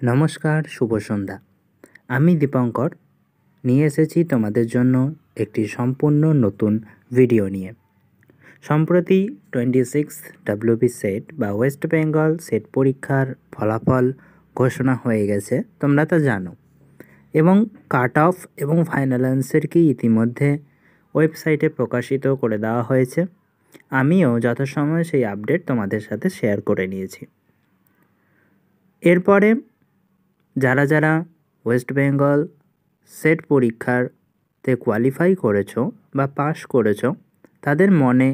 নমস্কার, শুভ সন্ধ্যা। আমি দীপঙ্কর নিয়ে এসেছি তোমাদের জন্য একটি সম্পূর্ণ নতুন ভিডিও নিয়ে। সম্প্রতি 26 WB সেট বা ওয়েস্ট বেঙ্গল সেট পরীক্ষার ফলাফল ঘোষণা হয়ে গেছে, তোমরা তা জানো। এবং কাট অফ এবং ফাইনাল অ্যান্সার কি ইতিমধ্যে ওয়েবসাইটে প্রকাশিত করে দেওয়া হয়েছে। আমিও যথাসময়ে সেই আপডেট তোমাদের সাথে শেয়ার করে নিয়েছি। এরপরে যারা যারা ওয়েস্ট বেঙ্গল সেট পরীক্ষাতে কোয়ালিফাই করেছো বা পাশ করেছো, তাদের মনে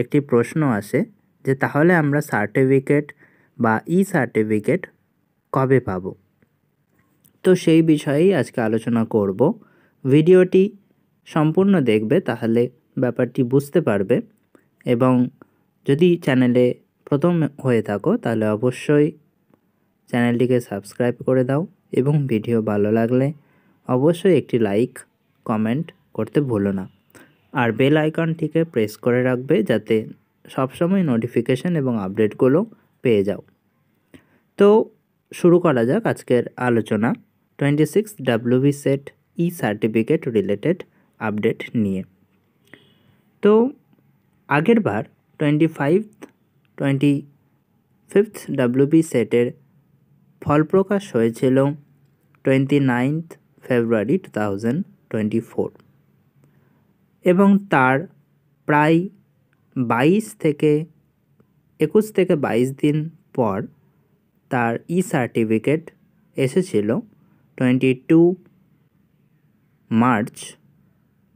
একটি প্রশ্ন আসে যে তাহলে আমরা সার্টিফিকেট বা সার্টিফিকেট কবে পাব। তো সেই বিষয়েই আজকে আলোচনা করব। ভিডিওটি সম্পূর্ণ দেখবে, তাহলে ব্যাপারটি বুঝতে পারবে। এবং যদি চ্যানেলে প্রথম হয়ে থাকো তাহলে অবশ্যই চ্যানেলটিকে সাবস্ক্রাইব করে দাও এবং ভিডিও ভালো লাগলে অবশ্যই একটি লাইক কমেন্ট করতে ভুলো না। আর বেল আইকনটিকে প্রেস করে রাখবে যাতে সবসময় নোটিফিকেশন এবং আপডেটগুলো পেয়ে যাও। তো শুরু করা যাক আজকের আলোচনা 26 WB set certificate related update নিয়ে। তো আগের বার 25th WB সেটের ফল প্রকাশ হয়েছিল 29th ফেব্রুয়ারি 2024 এবং তার প্রায় 21 থেকে 22 দিন পর তার সার্টিফিকেট এসেছিল 22 মার্চ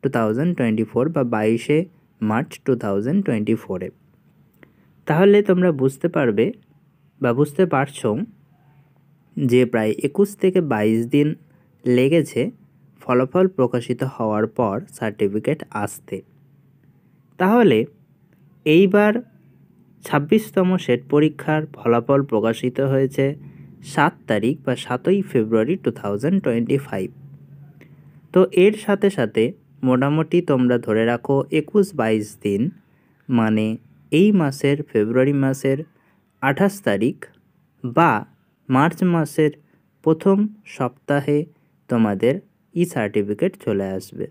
2024 বা 22শে মার্চ 2024-এ। তাহলে তোমরা বুঝতে পারবে বা বুঝতে পারছো যে প্রায় 21 থেকে 22 দিন লেগেছে ফলাফল প্রকাশিত হওয়ার পর সার্টিফিকেট আসতে। তাহলে এইবার 26তম সেট পরীক্ষার ফলাফল প্রকাশিত হয়েছে 7 তারিখ বা 7ই ফেব্রুয়ারি 2025। তো এর সাথে সাথে মোটামুটি তোমরা ধরে রাখো 21-22 দিন, মানে এই মাসের ফেব্রুয়ারি মাসের 28 তারিখ বা মার্চ মাসের প্রথম সপ্তাহে তোমাদের সার্টিফিকেট চলে আসবে।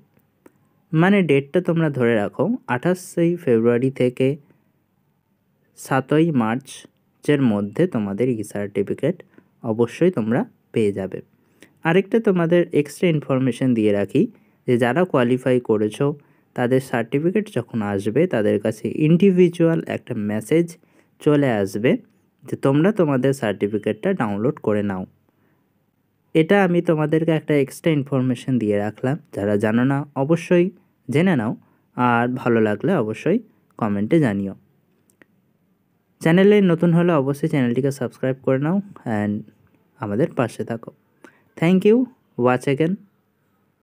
মানে ডেটটা তোমরা ধরে রাখো 28শে ফেব্রুয়ারি থেকে 7ই মার্চের মধ্যে তোমাদের সার্টিফিকেট অবশ্যই তোমরা পেয়ে যাবে। আরেকটা তোমাদের এক্সট্রা ইনফরমেশন দিয়ে রাখি যে যারা কোয়ালিফাই করেছো তাদের সার্টিফিকেট যখন আসবে তাদের কাছে ইন্ডিভিজুয়াল একটা মেসেজ চলে আসবে যে তোমরা তোমাদের সার্টিফিকেটটা ডাউনলোড করে নাও। এটা আমি তোমাদেরকে একটা এক্সট্রা ইনফরমেশন দিয়ে রাখলাম, যারা জানো না অবশ্যই জেনে নাও, আর ভালো লাগলে অবশ্যই কমেন্টে জানিও। চ্যানেলে নতুন হলে অবশ্যই চ্যানেলটিকে সাবস্ক্রাইব করে নাও অ্যান্ড আমাদের পাশে থাকো। Thank you, watch again.